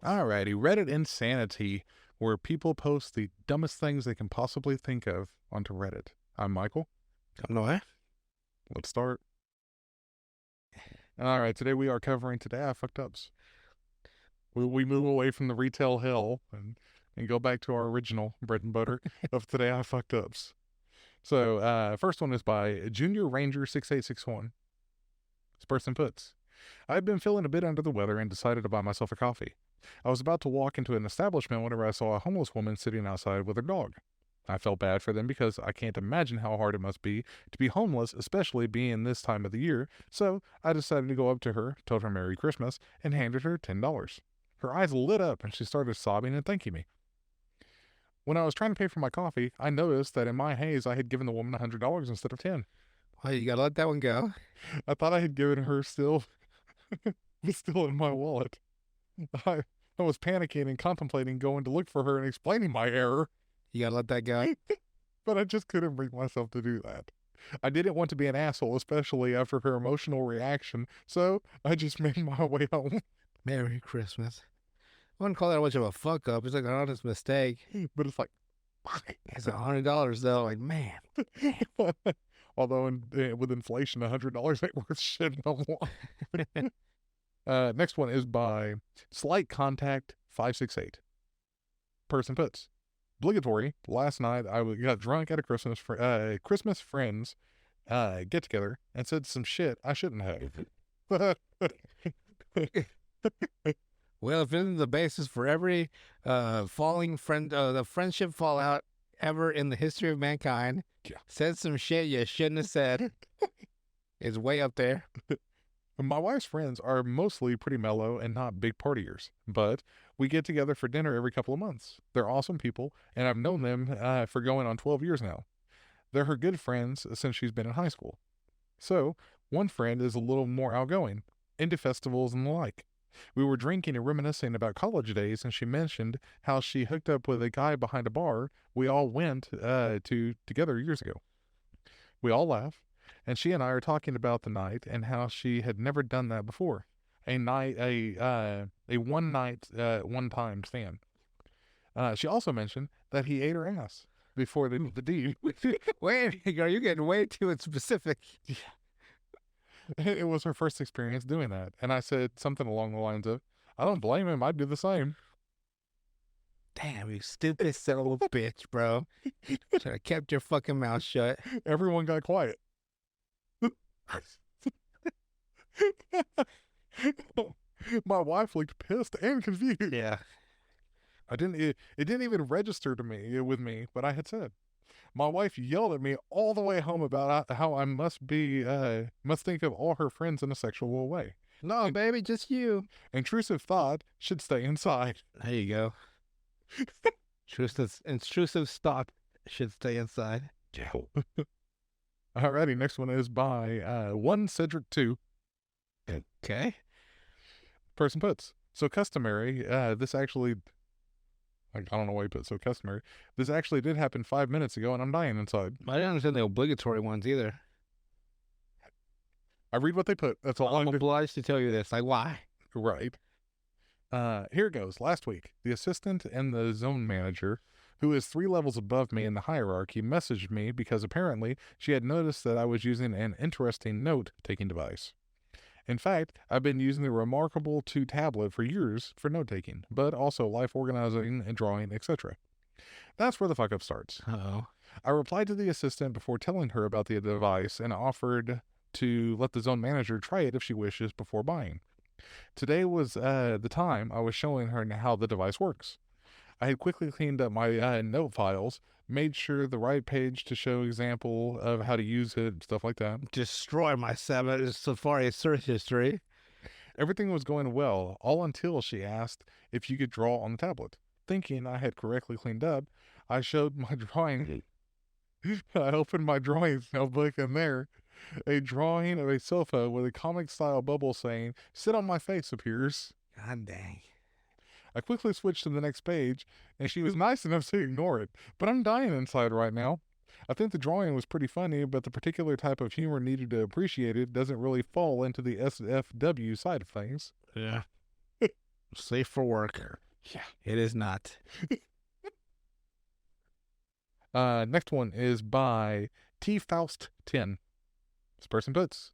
Alrighty, Reddit insanity, where people post the dumbest things they can possibly think of onto Reddit. I'm Michael. No, Let's start. All right, today we are covering Today I Fucked Ups. We move away from the retail hell and go back to our original bread and butter of Today I Fucked Ups. So, first one is by Junior Ranger 6861. This person puts, I had been feeling a bit under the weather and decided to buy myself a coffee. I was about to walk into an establishment whenever I saw a homeless woman sitting outside with her dog. I felt bad for them because I can't imagine how hard it must be to be homeless, especially being this time of the year, so I decided to go up to her, told her Merry Christmas, and handed her $10. Her eyes lit up and she started sobbing and thanking me. When I was trying to pay for my coffee, I noticed that in my haze I had given the woman $100 instead of 10. well, you gotta let that one go. I thought I had given her still in my wallet. I was panicking and contemplating going to look for her and explaining my error, You gotta let that go. but I just couldn't bring myself to do that. I didn't want to be an asshole, especially after her emotional reaction, so I just made my way home. Merry Christmas. I wouldn't call that much of a fuck up. It's like an honest mistake. But it's like, It's $100 though. Like, man. although with inflation, $100 ain't worth shit no more. Next one is by Slight Contact 568. Person puts, obligatory. Last night I got drunk at a Christmas friends get together and said some shit I shouldn't have. Well, if isn't the basis for every the friendship fallout ever in the history of mankind, Yeah. said some shit you shouldn't have said, is way up there. My wife's friends are mostly pretty mellow and not big partiers, but we get together for dinner every couple of months. They're awesome people, and I've known them for going on 12 years now. They're her good friends since she's been in high school. So, one friend is a little more outgoing, into festivals and the like. We were drinking and reminiscing about college days, and she mentioned how she hooked up with a guy behind a bar we all went to together years ago. We all laugh, and she and I are talking about the night and how she had never done that before. A one time stand. She also mentioned that he ate her ass before the deed. Wait, you're getting way too specific. It was her first experience doing that, and I said something along the lines of, I don't blame him, I'd do the same. Damn, you stupid son of a bitch, bro. Should have kept your fucking mouth shut. Everyone got quiet. My wife looked pissed and confused. Yeah. It didn't even register to me with me what I had said. My wife yelled at me all the way home about how I must think of all her friends in a sexual way. No, baby, just you. Intrusive thought should stay inside. There you go. Intrusive thought should stay inside. Alrighty, next one is by one Cedric 2. Okay. Person puts, so customary, this actually, I don't know why you put so customary. This actually did happen 5 minutes ago and I'm dying inside. I didn't understand the obligatory ones either. I read what they put. That's all I'm I do. obliged to tell you this. Like, why? Right. Here it goes. Last week, the assistant and the zone manager, who is 3 levels above me in the hierarchy, messaged me because apparently she had noticed that I was using an interesting note-taking device. In fact, I've been using the Remarkable 2 tablet for years for note-taking, but also life organizing and drawing, etc. That's where the fuck-up starts. Uh-oh. I replied to the assistant before telling her about the device and offered to let the zone manager try it if she wishes before buying. Today was the time I was showing her how the device works. I had quickly cleaned up my note files, made sure the right page to show example of how to use it, stuff like that. Destroy my Safari search history. Everything was going well, all until she asked if you could draw on the tablet. Thinking I had correctly cleaned up, I showed my drawing. I opened my drawings notebook and there, a drawing of a sofa with a comic-style bubble saying, "Sit on my face," appears. God dang. I quickly switched to the next page, and she was nice enough to ignore it, but I'm dying inside right now. I think the drawing was pretty funny, but the particular type of humor needed to appreciate it doesn't really fall into the SFW side of things. Yeah. Safe for work. Yeah. It is not. Next one is by T Faust 10. This person puts,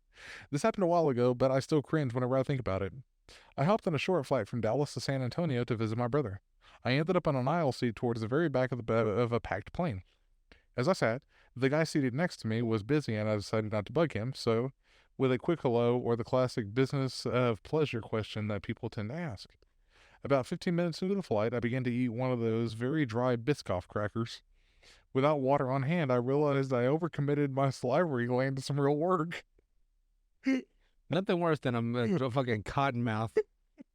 this happened a while ago, but I still cringe whenever I think about it. I hopped on a short flight from Dallas to San Antonio to visit my brother. I ended up on an aisle seat towards the very back of the bed of a packed plane. As I sat, the guy seated next to me was busy and I decided not to bug him, so with a quick hello or the classic business of pleasure question that people tend to ask. About 15 minutes into the flight, I began to eat one of those very dry Biscoff crackers. Without water on hand, I realized I overcommitted my salivary gland to some real work. Nothing worse than a fucking cotton mouth.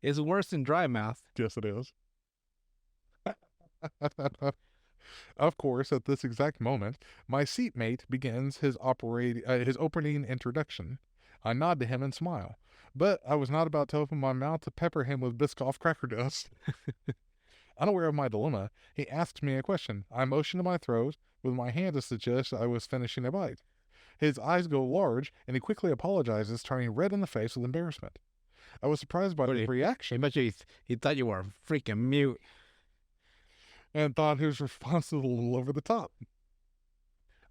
It's worse than dry mouth. Yes, it is. Of course, at this exact moment, my seatmate begins his opening introduction. I nod to him and smile, but I was not about to open my mouth to pepper him with Biscoff cracker dust. Unaware of my dilemma, he asked me a question. I motioned to my throat with my hand to suggest I was finishing a bite. His eyes go large, and he quickly apologizes, turning red in the face with embarrassment. I was surprised by his reaction. He thought you were freaking mute. And thought his response was a little over the top.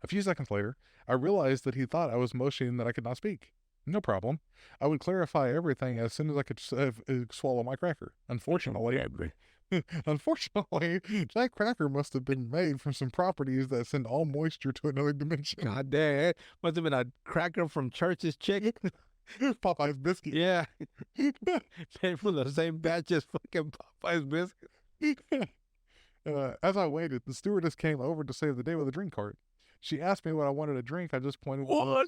A few seconds later, I realized that he thought I was motioning that I could not speak. No problem. I would clarify everything as soon as I could swallow my cracker. Unfortunately, that cracker must have been made from some properties that send all moisture to another dimension. God damn, must have been a cracker from Church's Chicken. Popeye's biscuit. Yeah, made from the same batch as fucking Popeye's biscuit. As I waited, the stewardess came over to save the day with a drink cart. She asked me what I wanted to drink. I just pointed. What?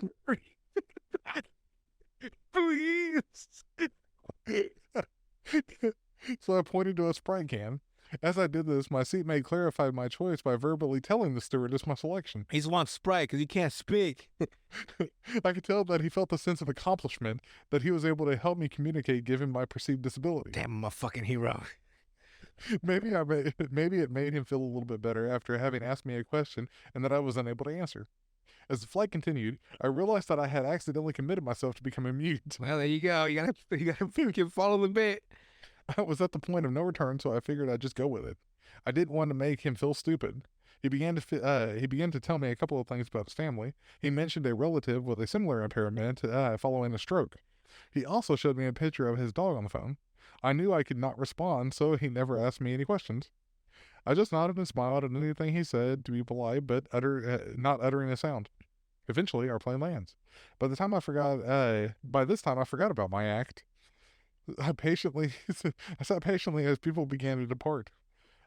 Please. So I pointed to a Sprite can. As I did this, my seatmate clarified my choice by verbally telling the stewardess my selection. He just wants Sprite because he can't speak. I could tell that he felt a sense of accomplishment, that he was able to help me communicate given my perceived disability. Damn, I'm a fucking hero. Maybe it made him feel a little bit better after having asked me a question and that I was unable to answer. As the flight continued, I realized that I had accidentally committed myself to becoming mute. Well, there you go. You gotta fucking follow the bit. I was at the point of no return, so I figured I'd just go with it. I didn't want to make him feel stupid. He began to tell me a couple of things about his family. He mentioned a relative with a similar impairment following a stroke. He also showed me a picture of his dog on the phone. I knew I could not respond, so he never asked me any questions. I just nodded and smiled at anything he said to be polite, but not uttering a sound. Eventually, our plane lands. By this time, I forgot about my act. I sat patiently as people began to depart.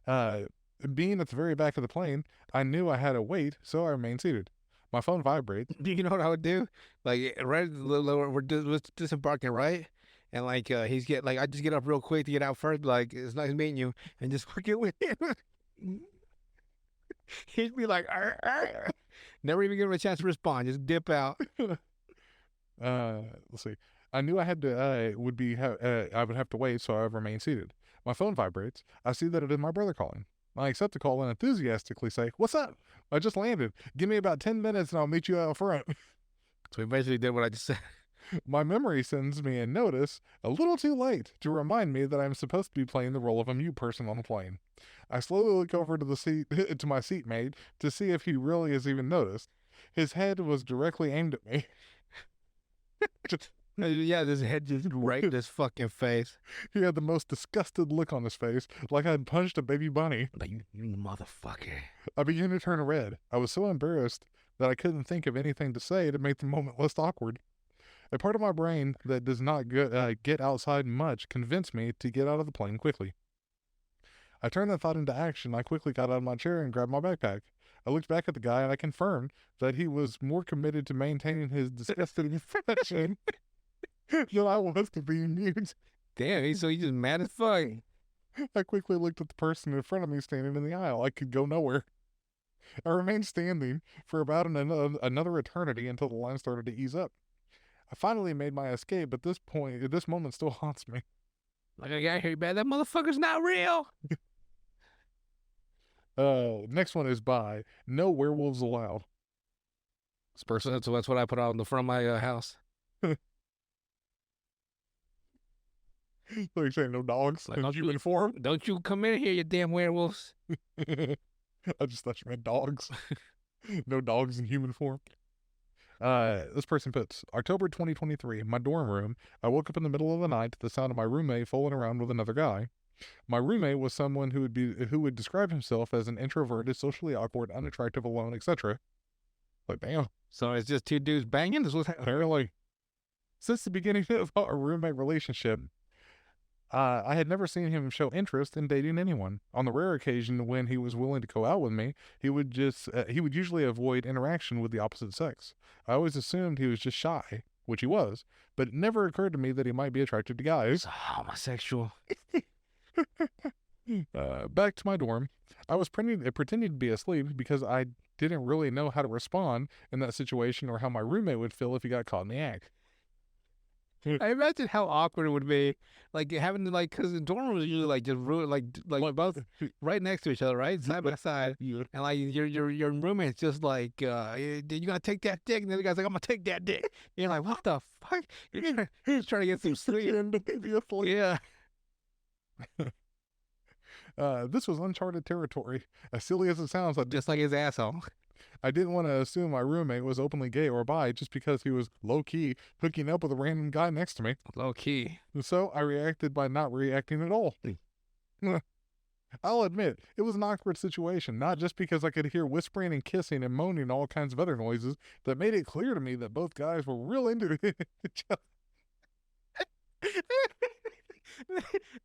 Being at the very back of the plane, I knew I had to wait, so I remained seated. My phone vibrates. You know what I would do? Like right, we're disembarking, right? And like I just get up real quick to get out first. Like, it's nice meeting you, and just fucking with him. He'd be like, arr, arr. Never even give him a chance to respond. Just dip out. Let's see. I knew I had to I would have to wait, so I remained seated. My phone vibrates. I see that it is my brother calling. I accept the call and enthusiastically say, "What's up? I just landed. Give me about 10 minutes and I'll meet you out front." So he basically did what I just said. My memory sends me a notice a little too late to remind me that I'm supposed to be playing the role of a mute person on the plane. I slowly look over to to my seatmate to see if he really has even noticed. His head was directly aimed at me. Yeah, this head just right in his fucking face. He had the most disgusted look on his face, like I'd punched a baby bunny. Like, you motherfucker. I began to turn red. I was so embarrassed that I couldn't think of anything to say to make the moment less awkward. A part of my brain that does not get outside much convinced me to get out of the plane quickly. I turned that thought into action. I quickly got out of my chair and grabbed my backpack. I looked back at the guy and I confirmed that he was more committed to maintaining his disgusting expression than I was to being mute. Damn, he's just mad as fuck. I quickly looked at the person in front of me standing in the aisle. I could go nowhere. I remained standing for about another eternity until the line started to ease up. I finally made my escape, but this moment still haunts me. Like, I got here, man. That motherfucker's not real. Next one is by No Werewolves Allowed. This person, that's what I put on the front of my house. Like saying no dogs Like, in don't human you, form. don't you come in here, you damn werewolves. I just thought you meant dogs. No dogs in human form. This person puts October 2023, my dorm room. I woke up in the middle of the night to the sound of my roommate fooling around with another guy. My roommate was someone who would describe himself as an introverted, socially awkward, unattractive, alone, etc. Like, damn, So it's just two dudes banging? This was apparently. Since the beginning of our roommate relationship, I had never seen him show interest in dating anyone. On the rare occasion when he was willing to go out with me, he would usually avoid interaction with the opposite sex. I always assumed he was just shy, which he was, but it never occurred to me that he might be attracted to guys. homosexual. Back to my dorm. I was pretending to be asleep because I didn't really know how to respond in that situation or how my roommate would feel if he got caught in the act. I imagine how awkward it would be, like having to because the dorm rooms are usually like just like both right next to each other, right, side by side, Yeah. and like your roommate's just like, you gonna take that dick? And the other guy's like, I'm gonna take that dick. You're like, what the fuck? He's trying to get some sleep. Yeah. This was uncharted territory. As silly as it sounds, Just like his asshole. I didn't want to assume my roommate was openly gay or bi just because he was low-key hooking up with a random guy next to me. Low key. So I reacted by not reacting at all. I'll admit, it was an awkward situation, not just because I could hear whispering and kissing and moaning and all kinds of other noises that made it clear to me that both guys were real into each other.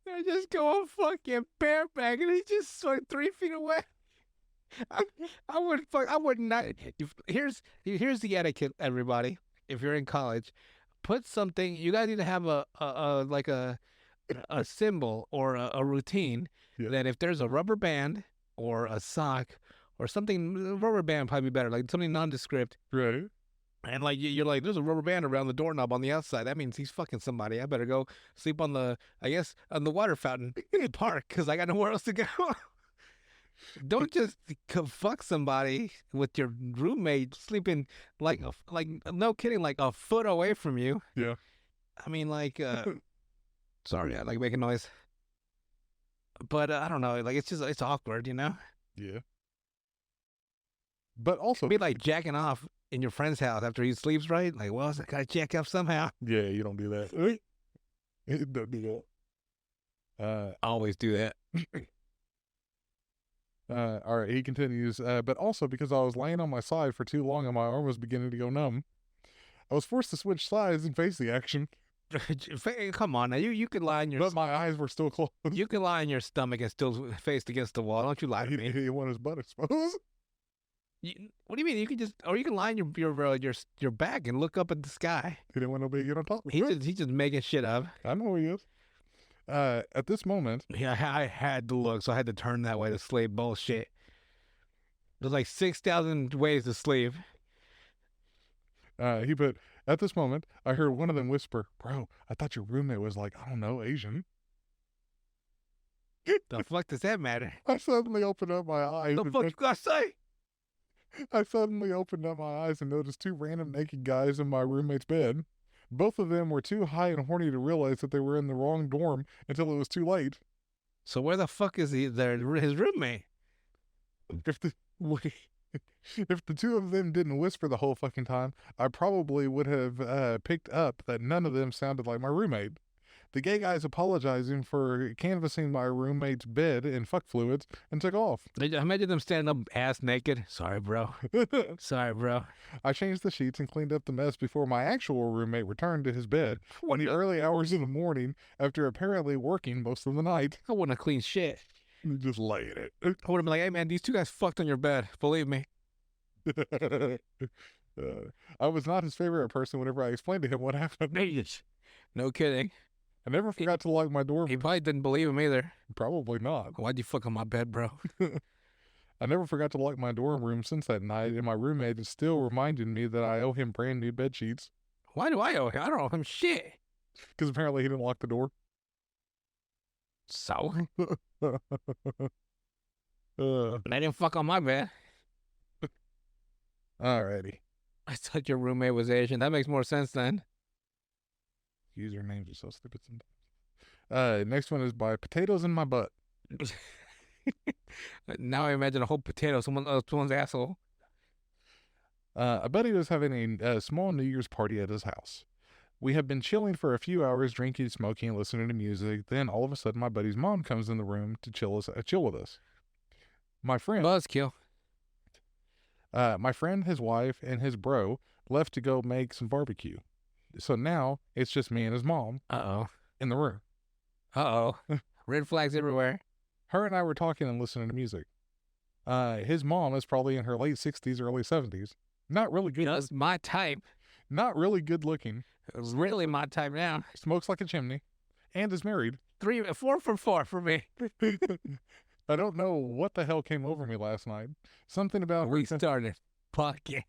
They're just going fucking bareback, and he's just like 3 feet away. I would not. Here's the etiquette, everybody. If you're in college, put something. You guys need to have a symbol or a routine that if there's a rubber band or a sock or something, rubber band probably be better, like something nondescript. Right. And like you're like, there's a rubber band around the doorknob on the outside. That means he's fucking somebody. I better go sleep on the water fountain in the park because I got nowhere else to go. Don't just fuck somebody with your roommate sleeping like no kidding, like a foot away from you. Yeah. I mean, sorry, I like making noise, but I don't know. Like it's awkward, you know. Yeah. But also, it'd be like jacking off in your friend's house after he sleeps, right? Like, well, I gotta jack up somehow. Yeah, you don't do that. Don't do that. Always do that. All right, he continues, but also because I was laying on my side for too long and my arm was beginning to go numb, I was forced to switch sides and face the action. Come on now, you can lie on your. But my eyes were still closed. You can lie on your stomach and still face against the wall. Don't you lie to me? He wanted his butt exposed. What do you mean? You can lie on your back and look up at the sky. He didn't want nobody to get on top of him. He's just making shit up. I know he is. At this moment, yeah, I had to look, so I had to turn that way to sleep. Bullshit. There's like 6,000 ways to sleep. He put, at this moment, I heard one of them whisper, "Bro, I thought your roommate was like, I don't know, Asian." The fuck does that matter? I suddenly opened up my eyes. The fuck you gotta say? I suddenly opened up my eyes and noticed two random naked guys in my roommate's bed. Both of them were too high and horny to realize that they were in the wrong dorm until it was too late. So where the fuck is his roommate? If the two of them didn't whisper the whole fucking time, I probably would have picked up that none of them sounded like my roommate. The gay guy's apologizing for canvassing my roommate's bed in fuck fluids and took off. I imagine them standing up ass naked. Sorry, bro. Sorry, bro. I changed the sheets and cleaned up the mess before my actual roommate returned to his bed in the early hours of the morning after apparently working most of the night. I wouldn't have cleaned shit. Just lay in it. I would have been like, hey man, these two guys fucked on your bed. Believe me. I was not his favorite person whenever I explained to him what happened. No kidding. I never forgot to lock my door. He probably didn't believe him either. Probably not. Why'd you fuck on my bed, bro? I never forgot to lock my dorm room since that night, and my roommate is still reminding me that I owe him brand new bed sheets. Why do I owe him? I don't owe him shit. Because apparently he didn't lock the door. So? But I didn't fuck on my bed. Alrighty. I thought your roommate was Asian. That makes more sense then. Usernames are so stupid sometimes. Next one is by Potatoes in My Butt. Now I imagine a whole potato, someone's asshole. A buddy was having a small New Year's party at his house. We had been chilling for a few hours, drinking, smoking, listening to music. Then all of a sudden, my buddy's mom comes in the room to chill with us. My friend, Buzzkill. his wife, and his bro left to go make some barbecue. So now it's just me and his mom Uh in the room. oh. Red flags everywhere. Her and I were talking and listening to music. His mom is probably in her late 60s, early 70s. Not really good. That's my type. Not really good looking. It's really my type now. Smokes like a chimney. And is married. 4 for 4 for me. I don't know what the hell came over me last night. Something about We started podcast.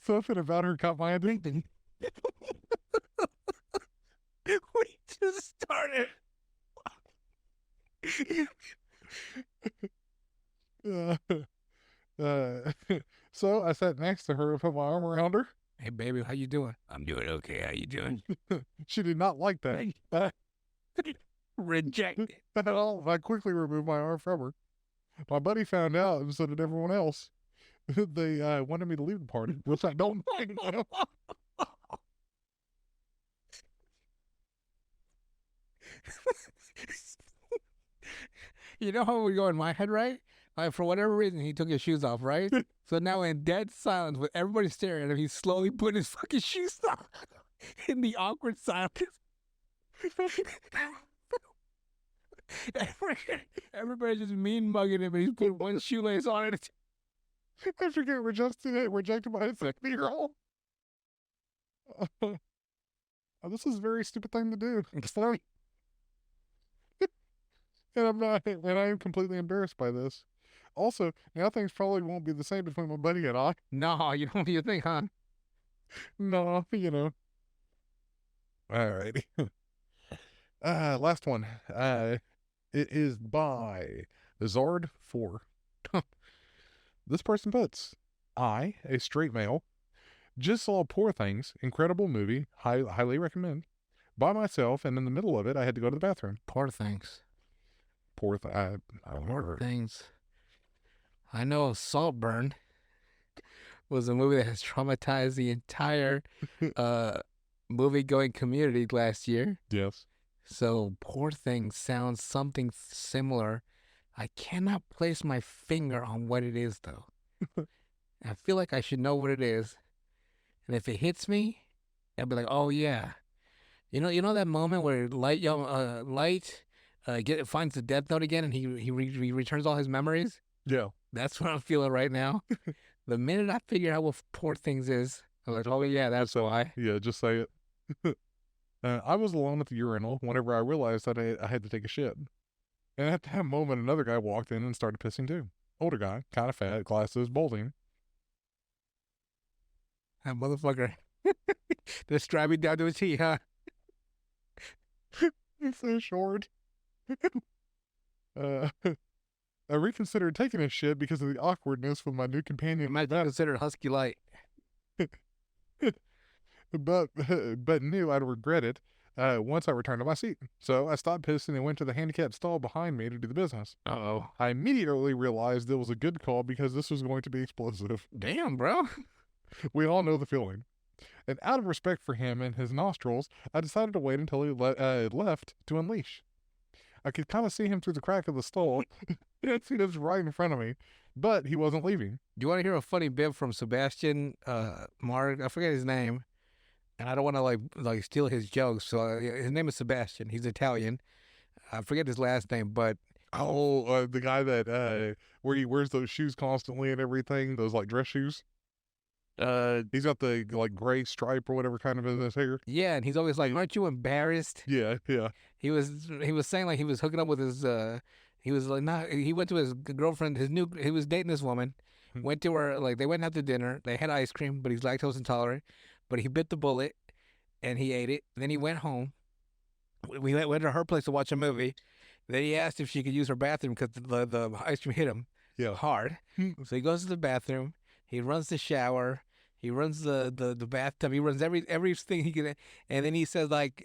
something about her caught my attention. We just started. So I sat next to her and put my arm around her. Hey baby, how you doing? I'm doing okay. How you doing? She did not like that Rejected. at all. I quickly removed my arm from her. My buddy found out, and so did everyone else. They wanted me to leave the party, which I don't like. You know how we go in my head, right? Like for whatever reason, he took his shoes off, right? So now in dead silence, with everybody staring at him, he's slowly putting his fucking shoes on in the awkward silence. Everybody just mean mugging him, and he's putting one shoelace on it. I forget rejected by a 70-year-old. This is a very stupid thing to do. Sorry. And I am completely embarrassed by this. Also, now things probably won't be the same between my buddy and I. No, you don't you think, huh? No, you know. Alrighty. Last one. It is by Zard4. This person puts, I, a straight male, just saw Poor Things, incredible movie, highly recommend, by myself, and in the middle of it, I had to go to the bathroom. Poor Things. Poor Things. I know Saltburn was a movie that has traumatized the entire movie-going community last year. Yes. So Poor Things sounds something similar. I cannot place my finger on what it is, though. I feel like I should know what it is. And if it hits me, I'll be like, oh, yeah. You know that moment where Light finds the Death Note again and he returns all his memories? Yeah. That's what I'm feeling right now. The minute I figure out what Poor Things is, I'm like, oh, yeah, that's why. Yeah, just say it. I was alone at the urinal whenever I realized that I had to take a shit. And at that moment, another guy walked in and started pissing too. Older guy, kind of fat, glasses, balding. That motherfucker. Just drive me down to a T, huh? He's so short. I reconsidered taking a shit because of the awkwardness with my new companion. You might consider Husky Light. But knew I'd regret it once I returned to my seat. So I stopped pissing and went to the handicapped stall behind me to do the business. Uh-oh. I immediately realized it was a good call because this was going to be explosive. Damn, bro. We all know the feeling. And out of respect for him and his nostrils, I decided to wait until he left to unleash. I could kind of see him through the crack of the stall. He was right in front of me, but he wasn't leaving. Do you want to hear a funny bit from Sebastian Mark? I forget his name. And I don't want to like steal his jokes. So his name is Sebastian. He's Italian. I forget his last name, but the guy that where he wears those shoes constantly and everything, those like dress shoes. He's got the like gray stripe or whatever kind of in his hair. Yeah, and he's always like, "Aren't you embarrassed?" Yeah. He was saying like he was hooking up with his he was like not he went to his girlfriend, he was dating this woman, went to her, like they went out to dinner, they had ice cream, but he's lactose intolerant, but he bit the bullet and he ate it. Then he went home. We went to her place to watch a movie. Then he asked if she could use her bathroom because the ice cream hit him hard. So he goes to the bathroom. He runs the shower. He runs the bathtub. He runs everything he can, and then he says like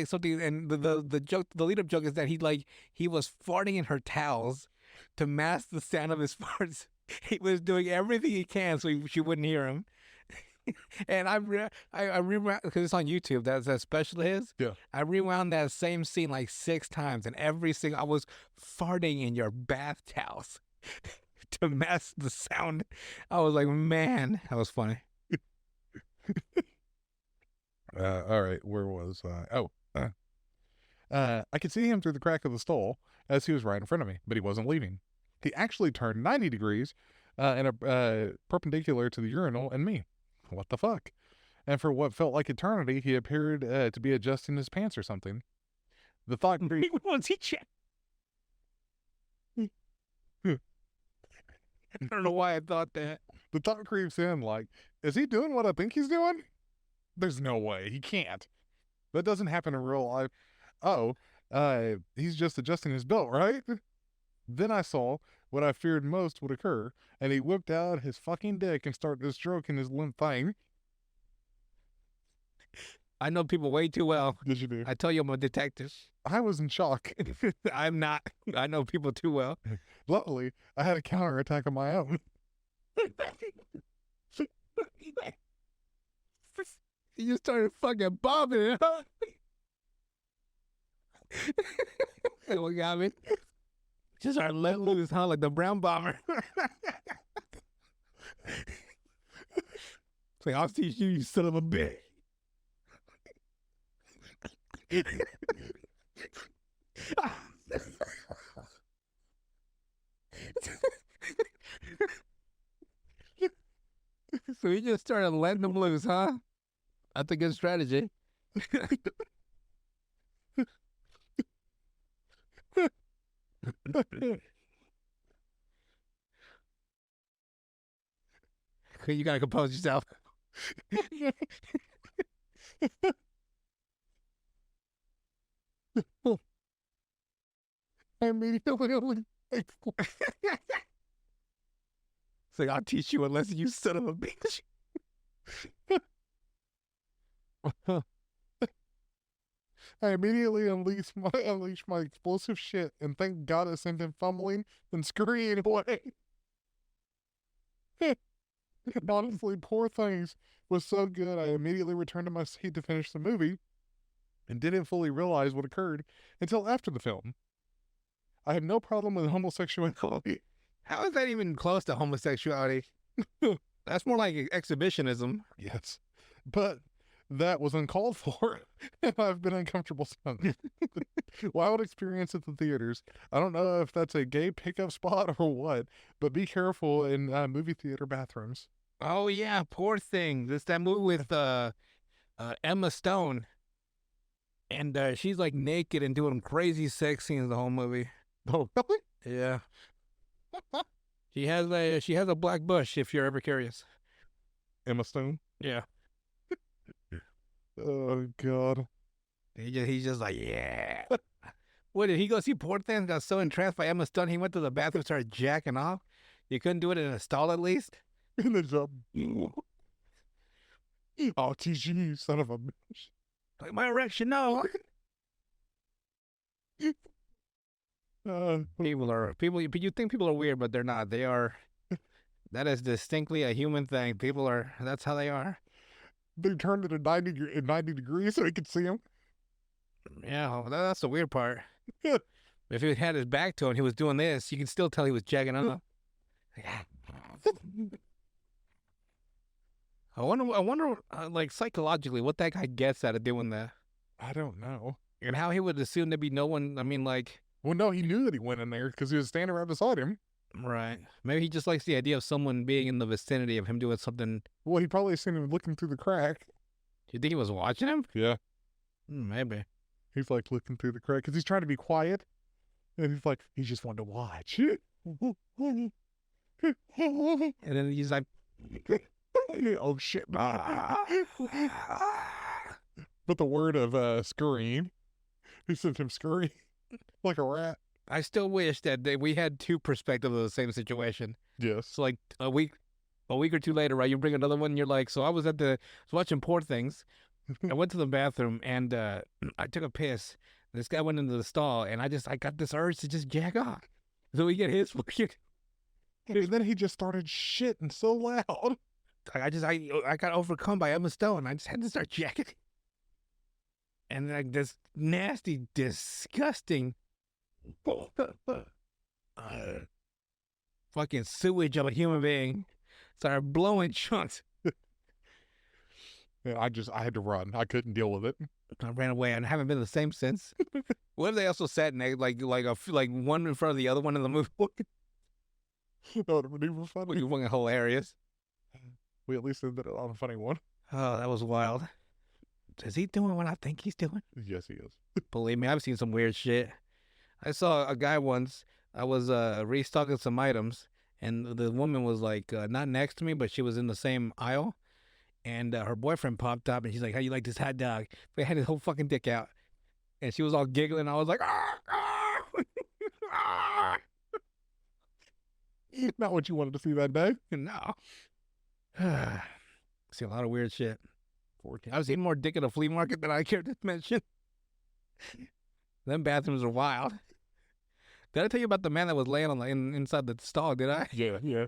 something. And the joke, the lead up joke is that he was farting in her towels to mask the sound of his farts. He was doing everything he can so she wouldn't hear him. And I rewound because it's on YouTube. That's that special is. Yeah. I rewound that same scene like 6 times, and every single I was farting in your bath towels to mask the sound. I was like, man, that was funny. All right, where was I? I could see him through the crack of the stall as he was right in front of me, but he wasn't leaving. He actually turned 90 degrees and perpendicular to the urinal and me. What the fuck? And for what felt like eternity, he appeared to be adjusting his pants or something. The thought Was he check? I don't know why I thought that. The thought creeps in like, is he doing what I think he's doing? There's no way. He can't. That doesn't happen in real life. Oh, he's just adjusting his belt, right? Then I saw what I feared most would occur, and he whipped out his fucking dick and started stroking his limp thing. I know people way too well. Did you do? I tell you, I'm a detective. I was in shock. I'm not. I know people too well. Luckily, I had a counterattack of my own. You just started fucking bombing, huh? What got me? Just started letting loose, huh? Like the brown bomber. It's like, I'll teach you, you son of a bitch. So you just started letting them loose, huh? That's a good strategy. You gotta compose yourself. I immediately It's like, I'll teach you a lesson, you son of a bitch. I immediately unleashed my explosive shit, and thank God it sent him fumbling and scurrying away. Honestly, poor things was so good I immediately returned to my seat to finish the movie and didn't fully realize what occurred until after the film. I have no problem with homosexuality. How is that even close to homosexuality? That's more like exhibitionism. Yes, but that was uncalled for, and I've been uncomfortable since. Wild experience at the theaters. I don't know if that's a gay pickup spot or what, but be careful in movie theater bathrooms. Oh yeah, poor thing. This that movie with Emma Stone, and she's like naked and doing crazy sex scenes the whole movie. Oh, really? Yeah. She has a black bush if you're ever curious. Emma Stone? Yeah. Oh, God. He's just like, yeah. What, did he go see Poor Things? Got so entranced by Emma Stone, he went to the bathroom, started jacking off. You couldn't do it in a stall at least? In the job. Oh, TG, you son of a bitch. Like, my erection, no. People. You think people are weird, but they're not. They are. That is distinctly a human thing. People are. That's how they are. They turned it at 90 degrees so he could see him. Yeah, well, that's the weird part. If he had his back to him, he was doing this. You can still tell he was jacking off. I wonder, like psychologically, what that guy gets out of doing that, I don't know. and how he would assume there'd be no one. I mean, like, Well, no, he knew that he went in there because he was standing right beside him. right? Maybe he just likes the idea of someone being in the vicinity of him doing something. Well, he probably seen him looking through the crack. Do you think he was watching him? Yeah. Maybe. He's like looking through the crack because he's trying to be quiet. And he's like, he just wanted to watch. And then he's like, Oh, shit. But the word of scurrying, he sent him scurrying like a rat. I still wish that we had two perspectives of the same situation. Yes. So like a week or two later, right? You bring another one, and you're like, so I was watching Poor Things. I went to the bathroom and I took a piss. This guy went into the stall, and I got this urge to just jack off. So we get his fucking. And then he just started shitting so loud. I got overcome by Emma Stone. I just had to start jacking. And like this nasty, disgusting fucking sewage of a human being started blowing chunks. Yeah, I had to run. I couldn't deal with it. I ran away and haven't been the same since. What if they also sat like one in front of the other one in the movie? That would have been even funny. It was hilarious. We at least ended it on a funny one. Oh, that was wild. Is he doing what I think he's doing? Yes, he is. Believe me, I've seen some weird shit. I saw a guy once. I was restocking some items, and the woman was like not next to me, but she was in the same aisle. And her boyfriend popped up, and she's like, "How you like this hot dog?" But he had his whole fucking dick out, and she was all giggling. I was like, "Ah, ah, ah." Not what you wanted to see that day. No. See a lot of weird shit. 14. I've seen more dick at a flea market than I care to mention. Them bathrooms are wild. Did I tell you about the man that was laying on inside the stall? Did I? Yeah.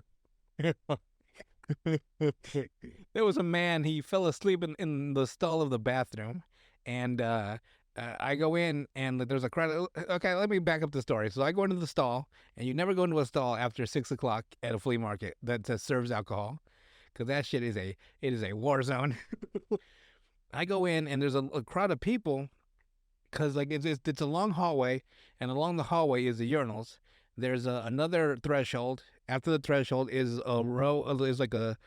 There was a man. He fell asleep in the stall of the bathroom, and I go in, and there's a crowd. Okay, let me back up the story. So I go into the stall, and you never go into a stall after 6 o'clock at a flea market that serves alcohol, because that shit is a war zone. I go in, and there's a crowd of people, because like it's a long hallway, and along the hallway is the urinals. There's another threshold. After the threshold is a row. Is like a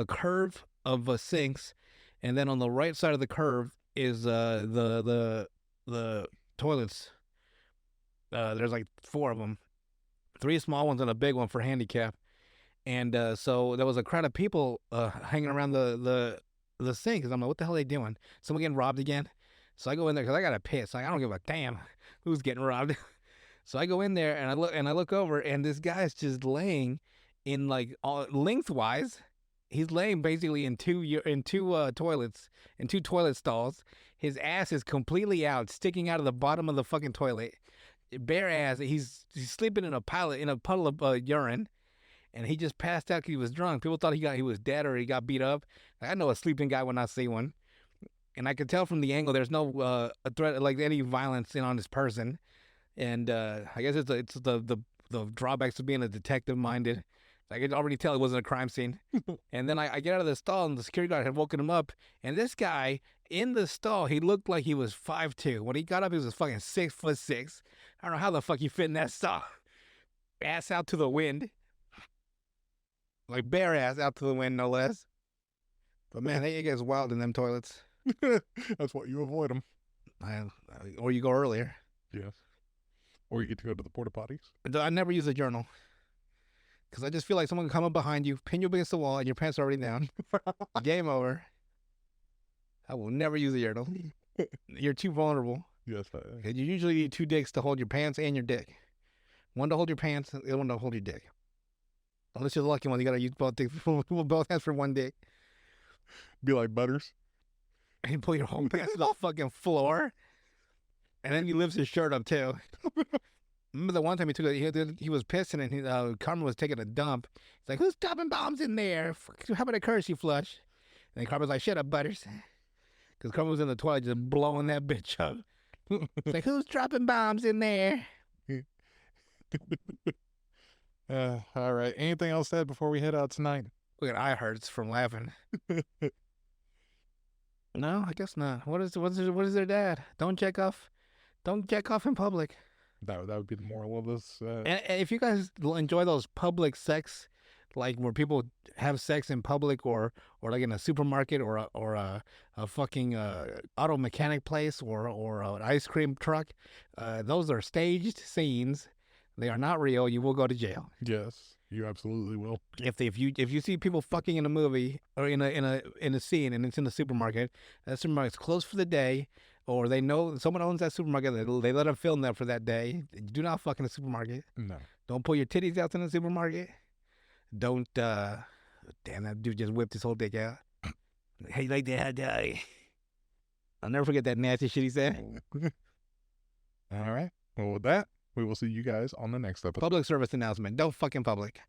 curve of sinks, and then on the right side of the curve is the toilets. There's like 4 of them, 3 small ones and a big one for handicap. And so there was a crowd of people hanging around the sink. Cause I'm like, what the hell are they doing? Someone getting robbed again? So I go in there because I got to piss. Like, I don't give a damn who's getting robbed. So I go in there and I look over, and this guy's just laying in like lengthwise. He's laying basically in two toilets, in 2 toilet stalls. His ass is completely out, sticking out of the bottom of the fucking toilet. Bare ass. He's sleeping in a puddle of urine, and he just passed out because he was drunk. People thought he was dead or he got beat up. I know a sleeping guy when I see one, and I could tell from the angle there's no a threat like any violence on this person. And I guess it's the drawbacks of being a detective minded. I could already tell it wasn't a crime scene. And then I get out of the stall, and the security guard had woken him up. And this guy in the stall, he looked like he was 5'2". When he got up, he was fucking 6'6". I don't know how the fuck he fit in that stall. Ass out to the wind. Like bare ass out to the wind, no less. But man, it gets wild in them toilets. That's why you avoid them. Or you go earlier. Yes. Or you get to go to the porta potties. I never use a journal. Because I just feel like someone can come up behind you, pin you against the wall, and your pants are already down. Game over. I will never use a urinal. You're too vulnerable. Yes. You usually need 2 dicks to hold your pants and your dick. One to hold your pants, the other one to hold your dick. Unless you're the lucky one, you gotta use both dicks, both hands for one dick. Be like Butters. And you pull your whole pants to the fucking floor. And then he lifts his shirt up too. Remember the one time he was pissing, and Carmen was taking a dump. He's like, "Who's dropping bombs in there? How about a courtesy flush?" And Carmen's like, "Shut up, Butters," because Carmen was in the toilet just blowing that bitch up. It's like, "Who's dropping bombs in there?" All right. Anything else said before we head out tonight? Look at eye hurts from laughing. No, I guess not. What is their dad? Don't jack off in public. That would be the moral of this. And if you guys enjoy those public sex, like where people have sex in public, or like in a supermarket, or a fucking auto mechanic place, or an ice cream truck, those are staged scenes. They are not real. You will go to jail. Yes, you absolutely will. If you see people fucking in a movie or in a scene, and it's in the supermarket, that supermarket's closed for the day, or they know someone owns that supermarket, they let them film that for that day. Do not fuck in a supermarket. No. Don't pull your titties out in the supermarket. Don't Damn, that dude just whipped his whole dick out. How you like that, guy? I'll never forget that nasty shit he said. All right. Well, with that, we will see you guys on the next episode. Public service announcement. Don't fucking public.